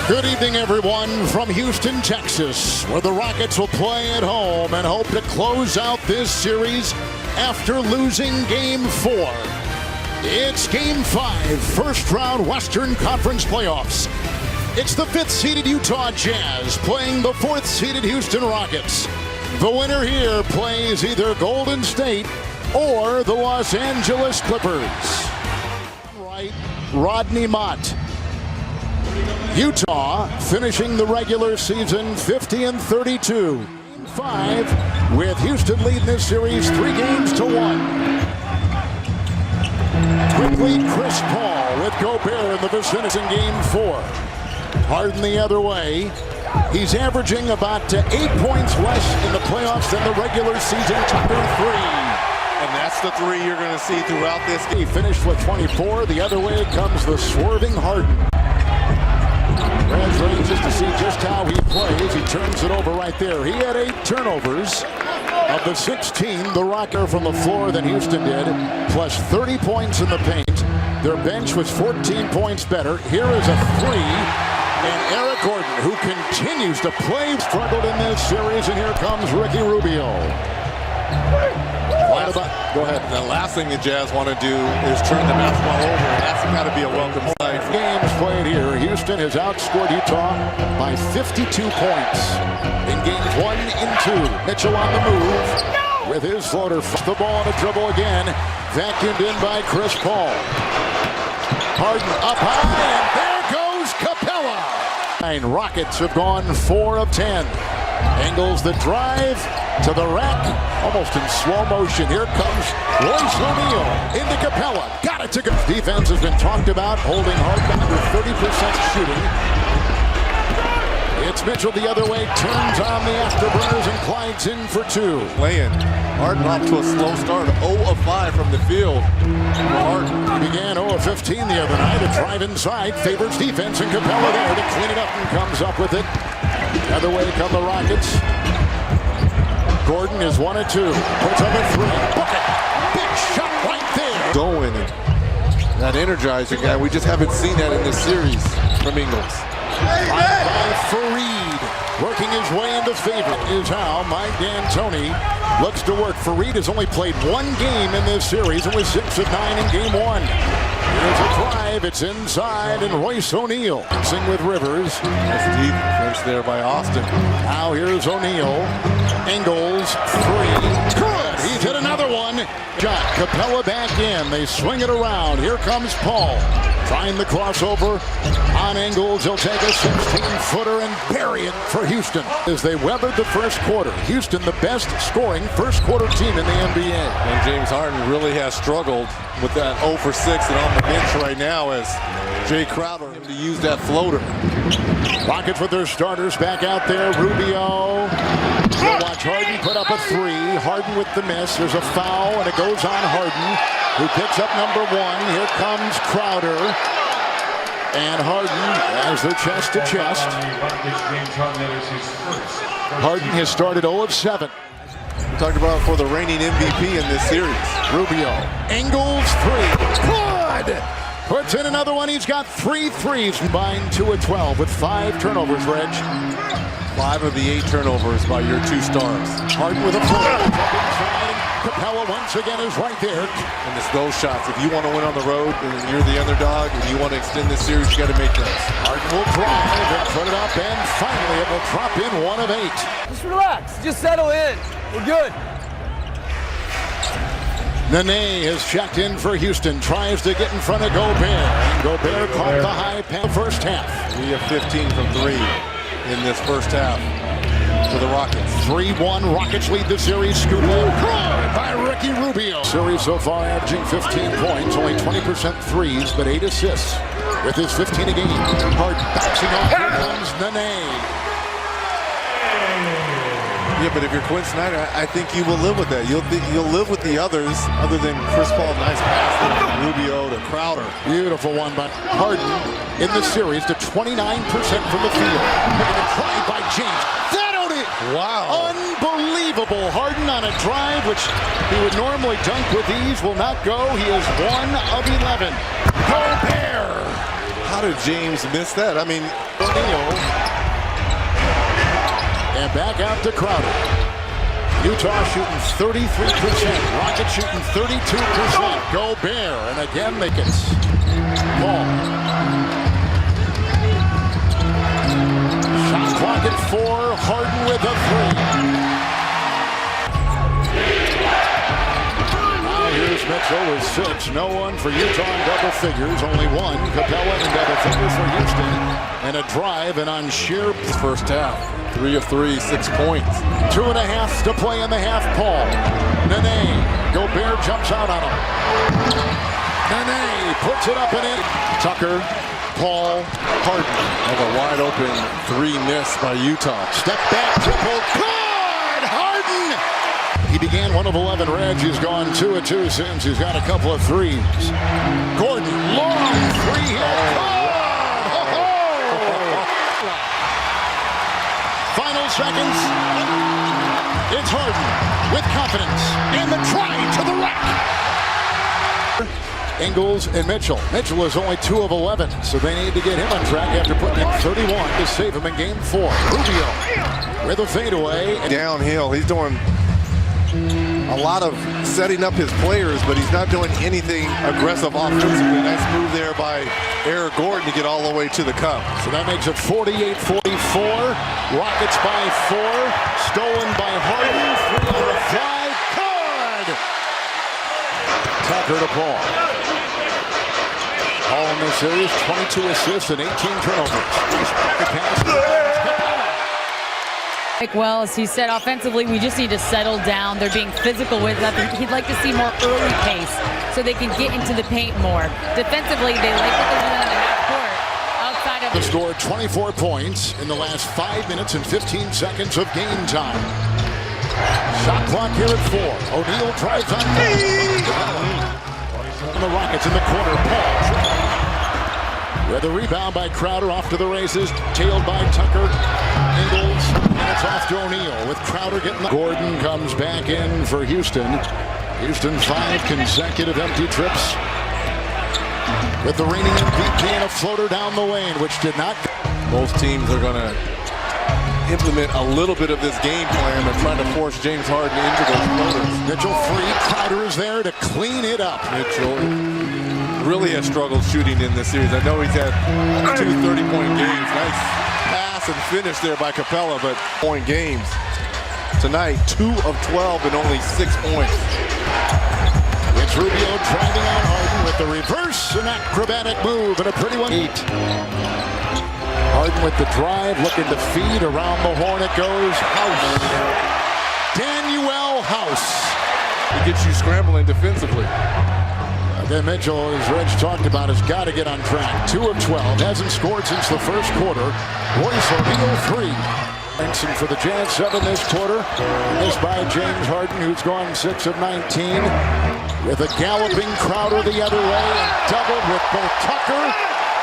Good evening, everyone, from Houston, Texas, where the Rockets will play at home and hope to close out this series after losing Game 4. It's Game 5, first-round Western Conference playoffs. It's the 5th-seeded Utah Jazz playing the 4th-seeded Houston Rockets. The winner here plays either Golden State or the Los Angeles Clippers. Right, Rodney Mott. Utah finishing the regular season 50-32. Game 5 with Houston leading this series 3-1. Quickly, Chris Paul with Gobert in the vicinity in Game 4. Harden the other way. He's averaging about 8 points less in the playoffs than the regular season through 3. And that's the 3 you're going to see throughout this game. He finished with 24. The other way comes the swerving Harden. Reds ready just to see just how he plays. He turns it over right there. He had 8 turnovers. Of the 16, the Rockets from the floor than Houston did, plus 30 points in the paint. Their bench was 14 points better. Here is a 3. And Eric Gordon, who continues to play, struggled in this series. And here comes Ricky Rubio. Go ahead. The last thing the Jazz want to do is turn the basketball over, and that's got to be a welcome sight. Games played here. Houston has outscored Utah by 52 points in games 1 and 2. Mitchell on the move with his floater. The ball on a dribble again. Vacuumed in by Chris Paul. Harden up high, and there goes Capella. Rockets have gone 4 of 10. Angles the drive to the rack, almost in slow motion. Here comes Royce O'Neal into Capella. Got it to go. Defense has been talked about, holding Harden under 30% shooting. It's Mitchell the other way, turns on the afterburners, and Clyde's in for 2. Playing. Harden off to a slow start, 0 of 5 from the field. Harden began 0 of 15 the other night. A drive inside, favors defense, and Capella there to clean it up and comes up with it. The other way come the Rockets. Gordon is 1 of 2. Puts up a 3. Bucket. Big shot right there. Going and that energizing guy. We just haven't seen that in this series from Ingles. By Faried. Working his way into favor is how Mike D'Antoni looks to work. Faried has only played 1 game in this series and was 6 of 9 in game 1. Here's a drive. It's inside, and Royce O'Neal dancing with Rivers. That's deep defense there by Austin. Now here's O'Neal. Ingles, 3. Good. He's hit another one. Shot. Capella back in. They swing it around. Here comes Paul. Trying the crossover on Ingles. He'll take a 16-footer and bury it for Houston. As they weathered the first quarter. Houston, the best scoring first quarter team in the NBA. And James Harden really has struggled with that 0 for 6 and on the bench right now as Jay Crowder to use that floater. Rockets with their starters back out there. Rubio. We'll watch Harden put up a 3. Harden with the miss. There's a foul, and it goes on Harden, who picks up number 1. Here comes Crowder. And Harden has their chest to chest. Harden has started 0 of 7. We talked about for the reigning MVP in this series. Rubio. Ingles, 3. Good! Puts in another one. He's got 3 threes. Combined 2 of 12 with 5 turnovers, Reg. 5 of the 8 turnovers by your 2 stars. Harden with a floater. Capella once again is right there. And it's those shots. If you want to win on the road and you're the underdog and you want to extend this series, you got to make those. Harden will drive and put it up, and finally it will drop in 1 of 8. Just relax. Just settle in. We're good. Nene has checked in for Houston. Tries to get in front of Gobert. And Gobert caught the high pass first half. We have 15 from 3 in this first half for the Rockets. 3-1. Rockets lead the series. Scoop by Ricky Rubio. Series so far averaging 15 points. Only 20% threes, but 8 assists. With his 15 a game. Harden bouncing off. Here comes Nene. Yeah, but if you're Quinn Snyder, I think you will live with that. You'll live with the others, other than Chris Paul. Nice pass from Rubio to Crowder. Beautiful one by Harden in the series to 29% from the field. Making a try by James. That on it. Wow. Unbelievable. Harden on a drive, which he would normally dunk with ease, will not go. He is 1 of 11. Gobert. How did James miss that? I mean, O'Neal. And back out to Crowder. Utah shooting 33%. Rockets shooting 32%. Gobert. And again, they can ball. Shot clock at 4. Harden with a 3. Here's Mitchell with 6. No one for Utah in double figures. Only one. Capella in double figures for Houston. And a drive and on sheer first half. 3 of 3, 6 points. 2.5 to play in the half. Paul. Nene. Gobert jumps out on him. Nene puts it up and in. Tucker. Paul. Harden. Like a wide open 3 miss by Utah. Step back triple. Good! Harden! He began 1 of 11. Reg has gone 2 of 2 since. He's got a couple of threes. Gordon, long 3 here. Final seconds. It's Harden with confidence. And the try to the rack. Ingles and Mitchell. Mitchell is only 2 of 11, so they need to get him on track after putting in 31 to save him in game 4. Rubio with a fadeaway. Downhill. He's doing a lot of setting up his players, but he's not doing anything aggressive offensively. Nice move there by Eric Gordon to get all the way to the cup. So that makes it 48-44. Rockets by 4. Stolen by Harden. 3 on the fly. Good! Tucker to Paul. Paul in this series, 22 assists and 18 turnovers. Well, as he said, offensively, we just need to settle down. They're being physical with us. He'd like to see more early pace so they can get into the paint more. Defensively, they like what they're doing on the half court. Outside of the scored 24 points in the last 5 minutes and 15 seconds of game time. Shot clock here at 4. O'Neal drives on. And the Rockets in the corner. Paul. With a rebound by Crowder off to the races, tailed by Tucker. Ingles, and it's off to O'Neal with Crowder getting the... Gordon comes back in for Houston. Houston 5 consecutive empty trips. With the reigning MVP and a floater down the lane, which did not... Both teams are going to implement a little bit of this game plan of trying to force James Harden into those floaters. Mitchell free. Crowder is there to clean it up. Mitchell really has struggled shooting in this series. I know he's had 2 30-point games. Nice pass and finish there by Capella, but point games. Tonight, 2 of 12 and only 6 points. It's Rubio driving on Harden with the reverse, an acrobatic move and a pretty one. 8. Harden with the drive, looking to feed. Around the horn it goes. House. Danuel House. He gets you scrambling defensively. Then Mitchell, as Reg talked about, has got to get on track. 2 of 12. Hasn't scored since the first quarter. Royce O'Neal 3. Benson for the Jazz 7 this quarter. This by James Harden, who's gone 6 of 19. With a galloping Crowder the other way. And doubled with both Tucker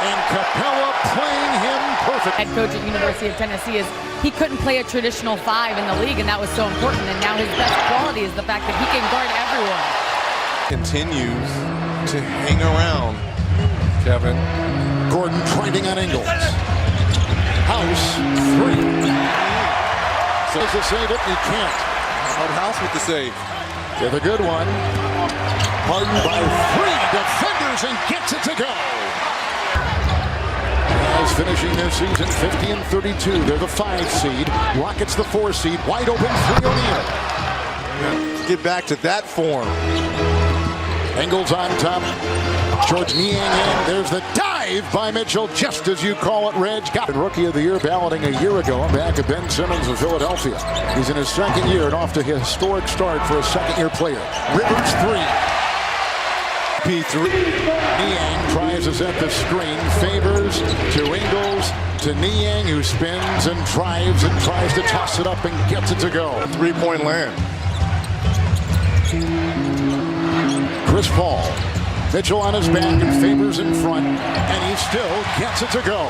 and Capella playing him perfect. Head coach at University of Tennessee is he couldn't play a traditional 5 in the league, and that was so important. And now his best quality is the fact that he can guard everyone. Continues to hang around, Kevin. Gordon trending on Ingles. House 3. So to save it, he can't. House with the save. With a good one. Harden by 3 defenders and gets it to go. As finishing this season 50 and 32. They're the 5 seed. Rockets the 4 seed. Wide open 3 O'Neal. Get back to that form. Ingles on top. George Niang in. There's the dive by Mitchell, just as you call it, Reg. Got Rookie of the Year balloting a year ago on behalf of Ben Simmons of Philadelphia. He's in his 2nd year and off to a historic start for a 2nd-year player. Rivers 3. P3. Niang tries to set the screen. Favors to Ingles to Niang, who spins and drives and tries to toss it up and gets it to go. 3-point land. Chris Paul. Mitchell on his back and Favors in front, and he still gets it to go.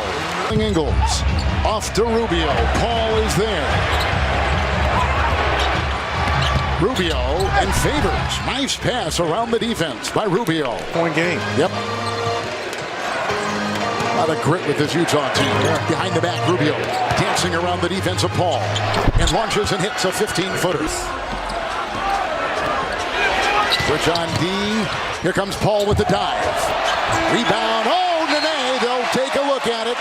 Ingles off to Rubio. Paul is there. Rubio and Favors. Nice pass around the defense by Rubio. Point game. Yep. lot of grit with this Utah team. Behind the back, Rubio dancing around the defensive Paul and launches and hits a 15-footer. Switch on D. Here comes Paul with the dive. Rebound. Oh, Nene. They'll take a look at it.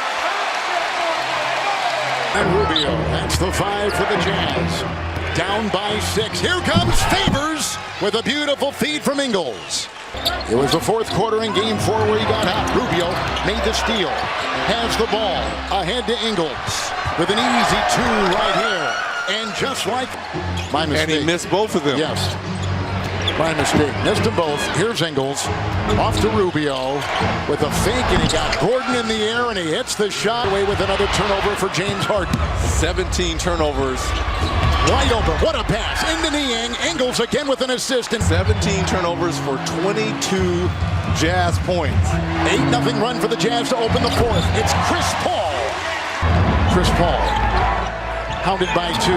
And Rubio. That's the 5 for the Jazz. Down by 6. Here comes Favors with a beautiful feed from Ingles. It was the fourth quarter in game 4 where he got hot. Rubio made the steal. Has the ball. Ahead to Ingles with an easy 2 right here. And just like my mistake. And he missed both of them. Yes. My mistake. Missed them both. Here's Ingles. Off to Rubio with a fake, and he got Gordon in the air, and he hits the shot away with another turnover for James Harden. 17 turnovers. Wide open. What a pass. Into Niang. Ingles again with an assist. 17 turnovers for 22 Jazz points. 8-0 run for the Jazz to open the fourth. It's Chris Paul. Chris Paul. Hounded by 2.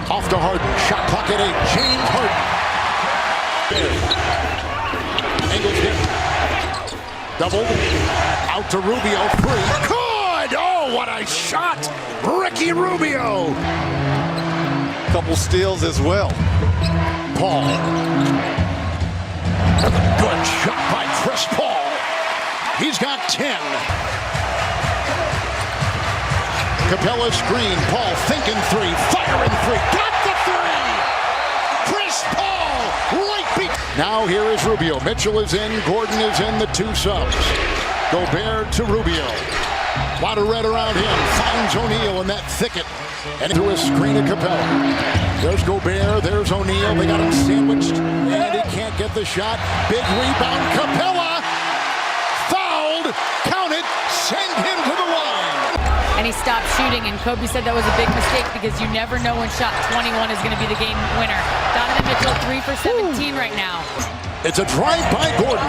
Off to Harden. Shot clock at 8. James Harden. Ingles hit. Doubled. Out to Rubio. 3. Good! Oh, what a shot! Ricky Rubio. Couple steals as well. Paul. Good shot by Chris Paul. He's got 10. Capella screen. Paul thinking 3. Firing 3. Got the 3! Chris Paul! Right beat. Now here is Rubio. Mitchell is in. Gordon is in. The 2 subs. Gobert to Rubio. A lot of red around him. Finds O'Neal in that thicket. And through a screen of Capella. There's Gobert. There's O'Neal. They got him sandwiched. And he can't get the shot. Big rebound. Capella fouled. Count it. Send him to the line. And he stopped shooting, and Kobe said that was a big mistake because you never know when shot 21 is going to be the game winner. Donovan Mitchell 3 for 17 right now. It's a drive by Gordon.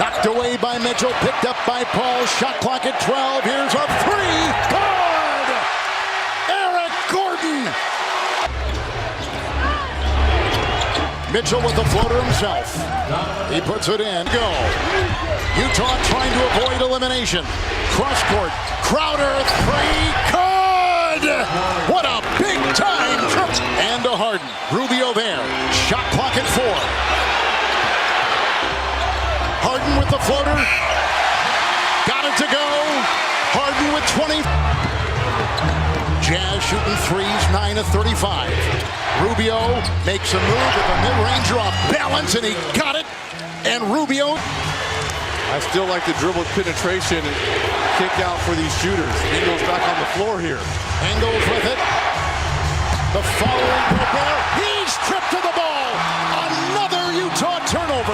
Knocked away by Mitchell. Picked up by Paul. Shot clock at 12. Here's a 3. Good! Eric Gordon! Mitchell with the floater himself. He puts it in. Go. Utah trying to avoid elimination. Cross court. Crowder 3. Good! What a big time trip. And to Harden. Rubio there. Shot clock at 4. Harden with the floater. Got it to go. Harden with 20. Jazz shooting 3s, 9 of 35. Rubio makes a move with a mid-ranger off balance, and he got it. And Rubio. I still like the dribble penetration and kick out for these shooters. Ingles back on the floor here. Ingles with it. The following Gobert. He's tripped to the ball. Another Utah turnover.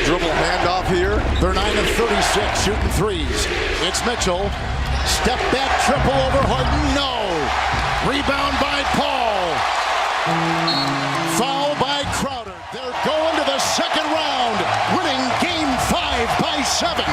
Dribble handoff here. They're 9 of 36 shooting 3s. It's Mitchell. Step back triple over Harden. No. Rebound by Paul. Foul by Crowder. They're going to the second round, winning game 5 by 7.